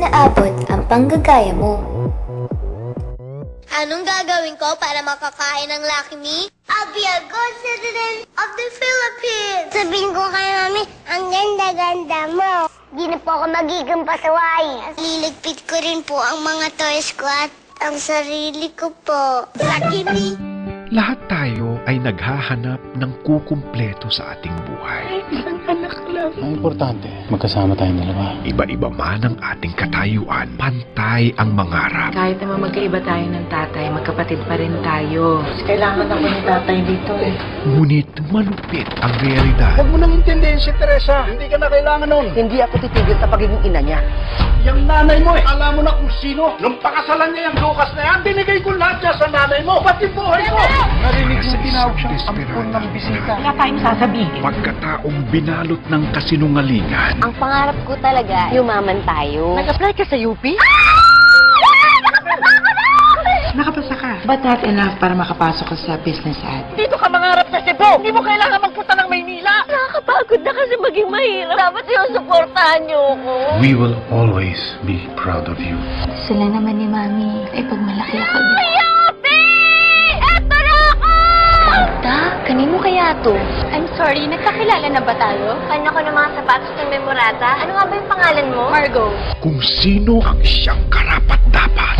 inaabot ang panggagaya mo. Anong gagawin ko para makakain ng Lucky Me? I'll be a good citizen of the Philippines! Sabihin ko kay Mami, ang ganda-ganda mo. Di na po ako magiging pasaway. Liligpit ko rin po ang mga toys ko at ang sarili ko po. Lucky Me! Lahat tayo ay naghahanap ng kukumpleto sa ating buhay. Isang anak lang. Ang importante, magkasama tayong dalawa. Iba-iba man ang ating katayuan, pantay ang mangarap. Kahit naman magkaiba tayo ng tatay, magkapatid pa rin tayo. Kailangan ako ni tatay dito eh. Ngunit malupit ang realidad. Huwag mo nang intindihin si Teresa. Hindi ka na kailangan nun. Hindi ako titigil sa pagiging ina niya. Yung nanay mo alam mo na kung sino. Nung pakasalan niya yung Lucas na yan, binigay ko lahat niya sa nanay mo. Pati buhay ko. Narinig yung tinawag siyang ampun ng bisita. Wala tayong sasabihin. Pagkataong binalot ng kasinungalingan. Ang pangarap ko talaga, yumaman tayo. Nag-apply ka sa UP? Nakapasa ka. But not enough para makapasok ka sa business ad. Dito ka mangarap sa Cebu. Hindi mo kailangan magpunta ng Maynila. Nakakapagod na kasi maging mahirap. Dapat yung suportahan niyo ako. We will always be proud of you. Sila naman ni Mami ay pagmalaki ako niya. Ayapi! Eto na ako! Magda, kanino kaya to? I'm sorry, nagkakilala na ba tayo? Kanya ko ng mga sapatos ng Memorata. Ano nga ba yung pangalan mo? Margo. Kung sino ang siyang karapat-dapat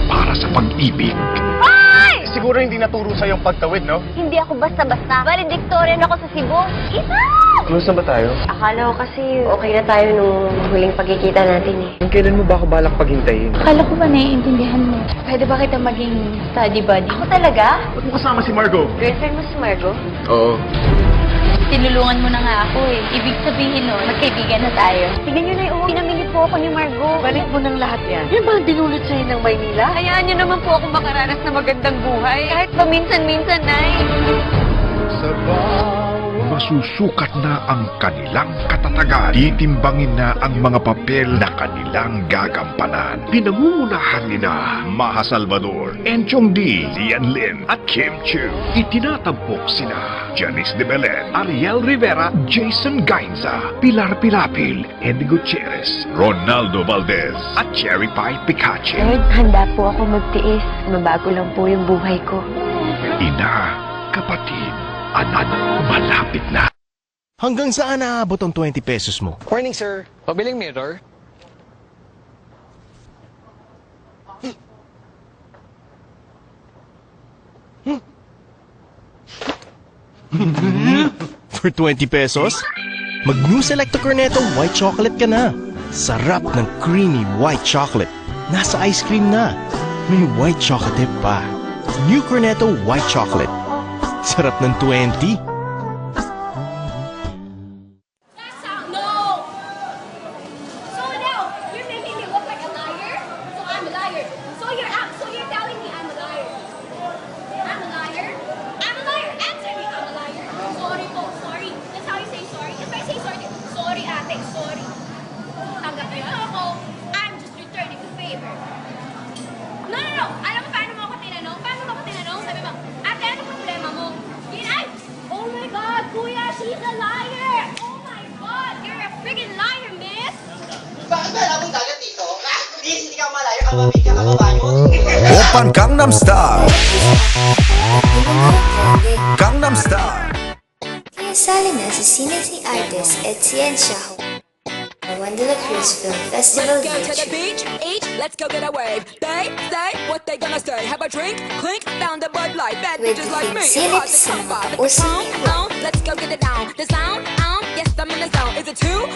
para sa pag-ibig. Ay! Siguro hindi naturo sa yung pagtawid, no? Hindi ako basta-basta. Valedictorian ako sa Cebu. Isa! Kumusta ba tayo? Akala ko kasi okay na tayo nung huling pagkikita natin eh. Kailan mo ba ako balak paghintayin? Akala ko ba naiintindihan mo? Pwede ba kita maging study buddy? Ako talaga? Ba't mo kasama si Margo? Girlfriend mo si Margo? Oo. Tinulungan mo na nga ako eh. Ibig sabihin nun, magkaibigan na tayo. Tignan nyo na yung pinamili po ako ni Margo. Balik mo ng lahat yan. Yan ba ang dinulot sa'yo ng Maynila? Hayaan nyo naman po akong makaranas na magandang buhay. Kahit paminsan-minsan, Nay. Masusukat na ang kanilang katatagan. Titimbangin na ang mga papel na kanilang gagampanan. Pinangungunahan nina Maha Salvador, Enchong D, Lian Lin at Kim Chiu. Itinatampok sina Janice de Belen, Ariel Rivera, Jason Gainza, Pilar Pilapil, Eddie Gutierrez, Ronaldo Valdez at Cherry Pie Picache. Lord, handa po ako magtiis. Mabago lang po yung buhay ko. Ina, kapatid, anak, malapit na. Hanggang saan naabot ang 20 pesos mo? Morning, sir. Pabiling mirror. For 20 pesos? Mag-New Selecto Cornetto White Chocolate ka na. Sarap ng creamy white chocolate. Nasa ice cream na. May white chocolate pa. New Cornetto White Chocolate. Sarap ng 20. Oppan Gangnam Style. Gangnam Style. Kinasali na si Sinexy artist Ed Ciencia Wandela Cruz Film Festival Let's go to the Virtue. beach, eat, let's go get a wave. They say what they gonna say. Have a drink, clink, found a Bud Light. Bad With bitches like me. Philip Hard to come by. Sinama But the Using sound, let's go get it down. The sound, yes, I'm in the zone. Is it too